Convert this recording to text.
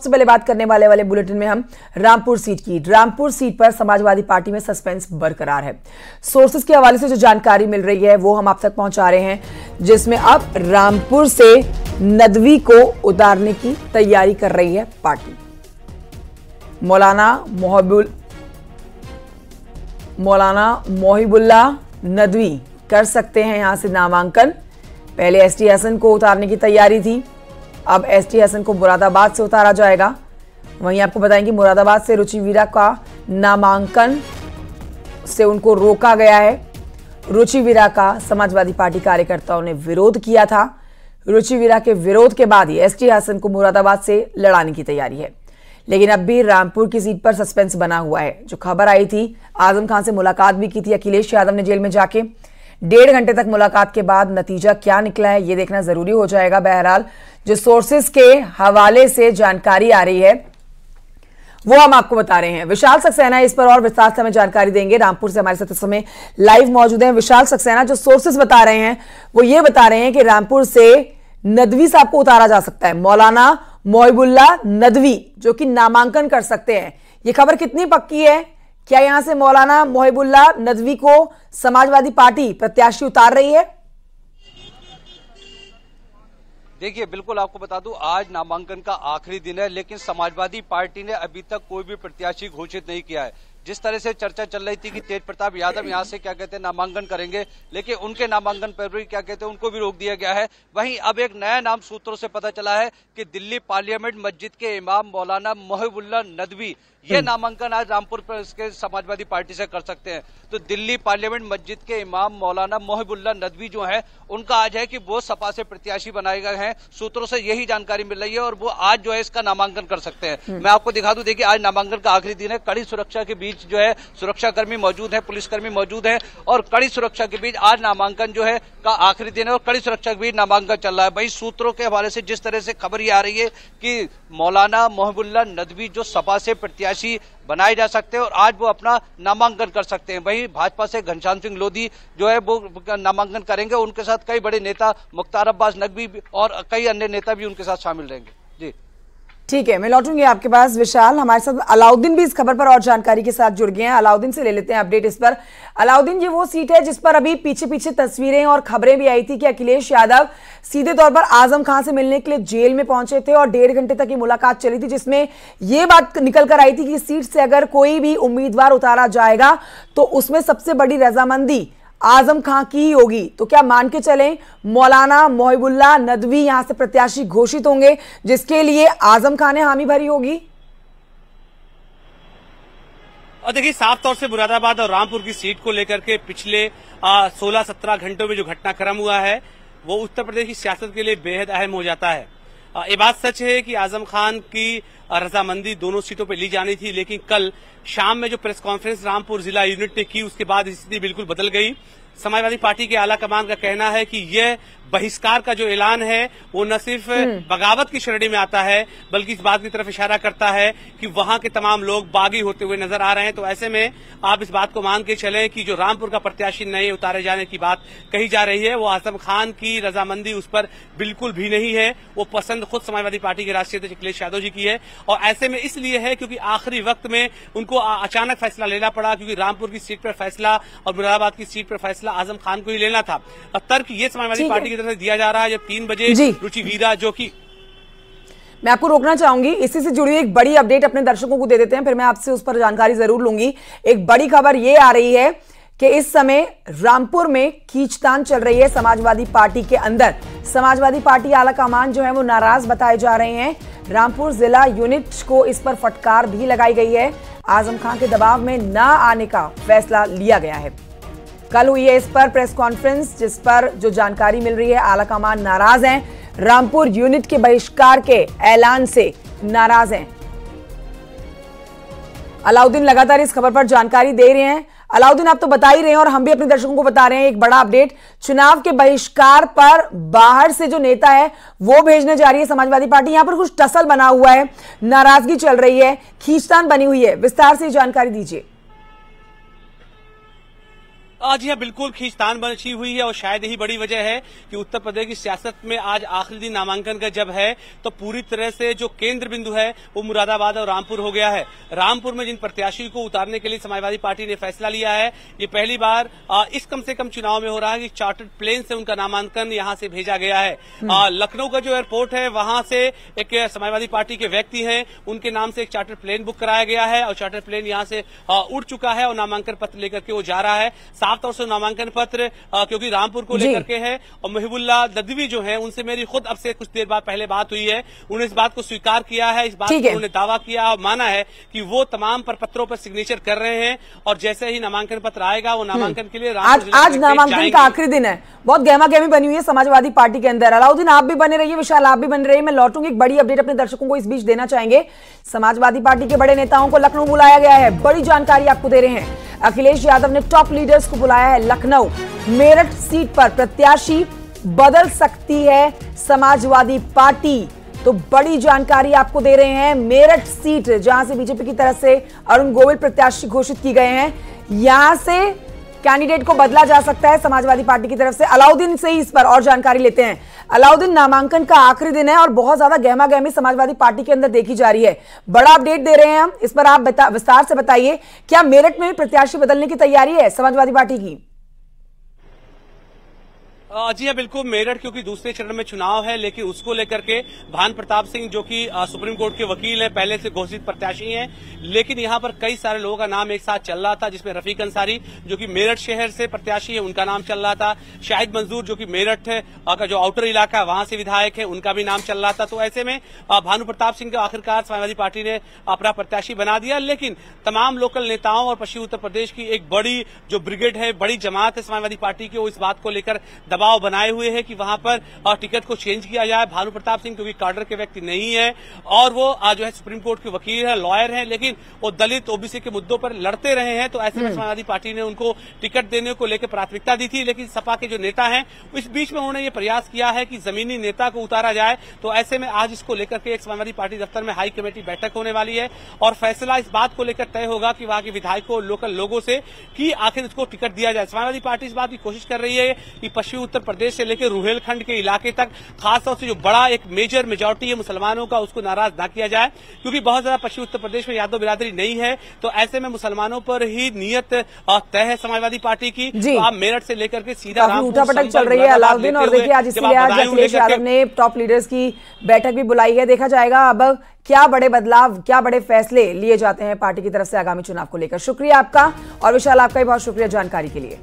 सबसे पहले बात करने वाले बुलेटिन में हम रामपुर सीट पर समाजवादी पार्टी में सस्पेंस बरकरार है। सोर्सेस के हवाले से जो जानकारी मिल रही है वो हम आप तक पहुंचा रहे हैं, जिसमें अब रामपुर से नदवी को उतारने की तैयारी कर रही है पार्टी। मौलाना मोहिबुल्लाह नदवी कर सकते हैं यहां से नामांकन। पहले एसटी हसन को उतारने की तैयारी थी, अब एसटी हसन को मुरादाबाद से उतारा जाएगा। वहीं आपको बताएंगे मुरादाबाद से रुचि वीरा का नामांकन से उनको रोका गया है। रुचि वीरा का समाजवादी पार्टी कार्यकर्ताओं ने विरोध किया था। रुचि वीरा के विरोध के बाद ही एसटी हसन को मुरादाबाद से लड़ाने की तैयारी है। लेकिन अब भी रामपुर की सीट पर सस्पेंस बना हुआ है। जो खबर आई थी, आजम खान से मुलाकात भी की थी अखिलेश यादव ने जेल में जाके। 1.5 घंटे तक मुलाकात के बाद नतीजा क्या निकला है ये देखना जरूरी हो जाएगा। बहरहाल जो सोर्सेस के हवाले से जानकारी आ रही है वो हम आपको बता रहे हैं। विशाल सक्सेना इस पर और विस्तार से हमें जानकारी देंगे। रामपुर से हमारे साथ इस समय लाइव मौजूद हैं विशाल सक्सेना। जो सोर्सेस बता रहे हैं वो ये बता रहे हैं कि रामपुर से नदवी साहब को उतारा जा सकता है, मौलाना मोहिबुल्लाह नदवी, जो कि नामांकन कर सकते हैं। ये खबर कितनी पक्की है? क्या यहां से मौलाना मोहिबुल्लाह नदवी को समाजवादी पार्टी प्रत्याशी उतार रही है? देखिए, बिल्कुल आपको बता दूं, आज नामांकन का आखिरी दिन है, लेकिन समाजवादी पार्टी ने अभी तक कोई भी प्रत्याशी घोषित नहीं किया है। जिस तरह से चर्चा चल रही थी कि तेज प्रताप यादव यहां से क्या कहते हैं नामांकन करेंगे, लेकिन उनके नामांकन पर भी क्या कहते हैं उनको भी रोक दिया गया है। वहीं अब एक नया नाम सूत्रों से पता चला है कि दिल्ली पार्लियामेंट मस्जिद के इमाम मौलाना मोहिबुल्लाह नदवी ये नामांकन आज रामपुर पर इसके समाजवादी पार्टी से कर सकते हैं। तो दिल्ली पार्लियामेंट मस्जिद के इमाम मौलाना मोहिबुल्लाह नदवी जो है उनका आज है कि वो सपा से प्रत्याशी बनाए गए हैं। सूत्रों से यही जानकारी मिल रही है और वो आज जो है इसका नामांकन कर सकते हैं। मैं आपको दिखा दूं, देखिए आज नामांकन का आखिरी दिन है। कड़ी सुरक्षा के बीच जो है सुरक्षाकर्मी मौजूद है, पुलिसकर्मी मौजूद है और कड़ी सुरक्षा के बीच आज नामांकन जो है का आखिरी दिन है और कड़ी सुरक्षा के बीच नामांकन चल रहा है। वही सूत्रों के हवाले से जिस तरह से खबर ये आ रही है कि मौलाना मोहिबुल्लाह नदवी जो सपा से प्रत्याशी बनाए जा सकते हैं और आज वो अपना नामांकन कर सकते हैं। वहीं भाजपा से घनश्याम सिंह लोधी जो है वो नामांकन करेंगे। उनके साथ कई बड़े नेता मुख्तार अब्बास नकवी और कई अन्य नेता भी उनके साथ शामिल रहेंगे। जी ठीक है, मैं लौटूंगी आपके पास विशाल। हमारे साथ अलाउद्दीन भी इस खबर पर और जानकारी के साथ जुड़ गए हैं। अलाउद्दीन से ले लेते हैं अपडेट इस पर। अलाउद्दीन, ये वो सीट है जिस पर अभी पीछे पीछे तस्वीरें और खबरें भी आई थी कि अखिलेश यादव सीधे तौर पर आजम खान से मिलने के लिए जेल में पहुंचे थे और 1.5 घंटे तक ये मुलाकात चली थी, जिसमें ये बात निकल कर आई थी कि सीट से अगर कोई भी उम्मीदवार उतारा जाएगा तो उसमें सबसे बड़ी रजामंदी आजम खान की ही होगी। तो क्या मान के चलें मौलाना मोहिबुल्लाह नदवी यहां से प्रत्याशी घोषित होंगे जिसके लिए आजम खान ने हामी भरी होगी? और देखिए, साफ तौर से मुरादाबाद और रामपुर की सीट को लेकर के पिछले 16-17 घंटों में जो घटनाक्रम हुआ है वो उत्तर प्रदेश की सियासत के लिए बेहद अहम हो जाता है। ये बात सच है कि आजम खान की रजामंदी दोनों सीटों पर ली जानी थी, लेकिन कल शाम में जो प्रेस कॉन्फ्रेंस रामपुर जिला यूनिट ने की उसके बाद स्थिति बिल्कुल बदल गई। समाजवादी पार्टी के आला कमान का कहना है कि यह बहिष्कार का जो ऐलान है वो न सिर्फ बगावत की श्रेणी में आता है बल्कि इस बात की तरफ इशारा करता है कि वहां के तमाम लोग बागी होते हुए नजर आ रहे हैं। तो ऐसे में आप इस बात को मान के चलें कि जो रामपुर का प्रत्याशी नए उतारे जाने की बात कही जा रही है वो आजम खान की रजामंदी उस पर बिल्कुल भी नहीं है। वो पसंद खुद समाजवादी पार्टी के राष्ट्रीय अध्यक्ष अखिलेश यादव जी की है और ऐसे में इसलिए है क्योंकि आखिरी वक्त में उनको अचानक फैसला लेना पड़ा, क्योंकि रामपुर की सीट पर फैसला और मुरादाबाद की सीट पर फैसला आजम खान को ही लेना था। और तर्क ये समाजवादी पार्टी की तरफ से दिया जा रहा है जब 3 बजे रुचि वीरा जो कि मैं आपको रोकना चाहूंगी, इसी से जुड़ी एक बड़ी अपडेट अपने दर्शकों को दे देते हैं, फिर मैं आपसे उस पर जानकारी जरूर लूंगी। एक बड़ी खबर ये आ रही है कि इस समय रामपुर में खींचतान चल रही है समाजवादी पार्टी के अंदर। समाजवादी पार्टी आला कमान जो है वो नाराज बताए जा रहे हैं। रामपुर जिला यूनिट को इस पर फटकार भी लगाई गई है। आजम खान के दबाव में न आने का फैसला लिया गया है। कल हुई है इस पर प्रेस कॉन्फ्रेंस जिस पर जो जानकारी मिल रही है आला कमान नाराज हैं। रामपुर यूनिट के बहिष्कार के ऐलान से नाराज हैं। अलाउद्दीन लगातार इस खबर पर जानकारी दे रहे हैं। अलाउद्दीन, आप तो बता ही रहे हैं और हम भी अपने दर्शकों को बता रहे हैं, एक बड़ा अपडेट चुनाव के बहिष्कार पर बाहर से जो नेता है वो भेजने जा रही है समाजवादी पार्टी। यहां पर कुछ टसल बना हुआ है, नाराजगी चल रही है, खींचतान बनी हुई है। विस्तार से जानकारी दीजिए। जी हाँ, बिल्कुल खींचतान बची हुई है और शायद यही बड़ी वजह है कि उत्तर प्रदेश की सियासत में आज आखिरी दिन नामांकन का जब है तो पूरी तरह से जो केंद्र बिंदु है वो मुरादाबाद और रामपुर हो गया है। रामपुर में जिन प्रत्याशी को उतारने के लिए समाजवादी पार्टी ने फैसला लिया है, ये पहली बार इस कम से कम चुनाव में हो रहा है कि चार्टर्ड प्लेन से उनका नामांकन यहां से भेजा गया है। लखनऊ का जो एयरपोर्ट है वहां से एक समाजवादी पार्टी के व्यक्ति हैं, उनके नाम से एक चार्टर्ड प्लेन बुक कराया गया है और चार्टर्ड प्लेन यहां से उड़ चुका है और नामांकन पत्र लेकर के वो जा रहा है। साफ तौर से नामांकन पत्र क्योंकि रामपुर को लेकर के है और महिबुल्ला नदवी जो है उनसे मेरी खुद अब से कुछ देर बाद पहले बात हुई है। उन्होंने इस बात को स्वीकार किया है, इस बात को उन्होंने दावा किया और माना है कि वो तमाम प्रपत्रों पर सिग्नेचर कर रहे हैं और जैसे ही नामांकन पत्र आएगा वो नामांकन के लिए आज नामांकन का आखिरी दिन है। बहुत गहमा गहमी बनी हुई है समाजवादी पार्टी के अंदर। अलाउद्दीन आप भी बने रहिए, विशाल आप भी बने रहिए। मैं लौटूंगी, एक बड़ी अपडेट अपने दर्शकों को इस बीच देना चाहेंगे। समाजवादी पार्टी के बड़े नेताओं को लखनऊ बुलाया गया है, बड़ी जानकारी आपको दे रहे हैं। अखिलेश यादव ने टॉप लीडर्स को बुलाया है लखनऊ। मेरठ सीट पर प्रत्याशी बदल सकती है समाजवादी पार्टी, तो बड़ी जानकारी आपको दे रहे हैं। मेरठ सीट जहां से बीजेपी की तरफ से अरुण गोविल प्रत्याशी घोषित की गए हैं, यहां से कैंडिडेट को बदला जा सकता है समाजवादी पार्टी की तरफ से। अलाउद्दीन से ही इस पर और जानकारी लेते हैं। अलाउद्दीन, नामांकन का आखिरी दिन है और बहुत ज्यादा गहमा गहमी समाजवादी पार्टी के अंदर देखी जा रही है। बड़ा अपडेट दे रहे हैं हम, इस पर आप विस्तार से बताइए। क्या मेरठ में भी प्रत्याशी बदलने की तैयारी है समाजवादी पार्टी की? जी हाँ, बिल्कुल। मेरठ क्योंकि दूसरे चरण में चुनाव है, लेकिन उसको लेकर के भानु प्रताप सिंह जो कि सुप्रीम कोर्ट के वकील हैं, पहले से घोषित प्रत्याशी हैं, लेकिन यहाँ पर कई सारे लोगों का नाम एक साथ चल रहा था, जिसमें रफीक अंसारी जो कि मेरठ शहर से प्रत्याशी है उनका नाम चल रहा था, शाहिद मंजूर जो कि मेरठ का जो आउटर इलाका है वहां से विधायक है उनका भी नाम चल रहा था। तो ऐसे में भानु प्रताप सिंह को आखिरकार समाजवादी पार्टी ने अपना प्रत्याशी बना दिया, लेकिन तमाम लोकल नेताओं और पश्चिमी उत्तर प्रदेश की एक बड़ी जो ब्रिगेड है, बड़ी जमात है समाजवादी पार्टी की, वो इस बात को लेकर दबाव बनाए हुए हैं कि वहां पर टिकट को चेंज किया जाए। भानु प्रताप सिंह क्योंकि काडर के व्यक्ति नहीं है और वो जो है सुप्रीम कोर्ट के वकील है, लॉयर हैं, लेकिन वो दलित ओबीसी के मुद्दों पर लड़ते रहे हैं। तो ऐसे में समाजवादी पार्टी ने उनको टिकट देने को लेकर प्राथमिकता दी थी, लेकिन सपा के जो नेता हैं इस बीच में उन्होंने ये प्रयास किया है कि जमीनी नेता को उतारा जाए। तो ऐसे में आज इसको लेकर के एक समाजवादी पार्टी दफ्तर में हाई कमेटी बैठक होने वाली है और फैसला इस बात को लेकर तय होगा कि वहां के विधायकों, लोकल लोगों से कि आखिर इसको टिकट दिया जाए। समाजवादी पार्टी इस बात की कोशिश कर रही है कि पश्चिमी उत्तर प्रदेश से लेकर रुहेलखंड के इलाके तक खासतौर से जो बड़ा एक मेजर मेजॉरिटी है मुसलमानों का, उसको नाराज ना किया जाए, क्योंकि बहुत ज्यादा पश्चिमी उत्तर प्रदेश में यादव बिरादरी नहीं है। तो ऐसे में मुसलमानों पर ही नियत तय है समाजवादी पार्टी की। तो आप मेरठ से लेकर के सीधा उठापटक चल रही है अलाउद्दीन, और देखिए आज इसलिए आज अखिलेश यादव ने टॉप लीडर्स की बैठक भी बुलाई है। देखा जाएगा अब क्या बड़े बदलाव, क्या बड़े फैसले लिए जाते हैं पार्टी की तरफ से आगामी चुनाव को लेकर। शुक्रिया आपका, और विशाल आपका भी बहुत शुक्रिया जानकारी के लिए।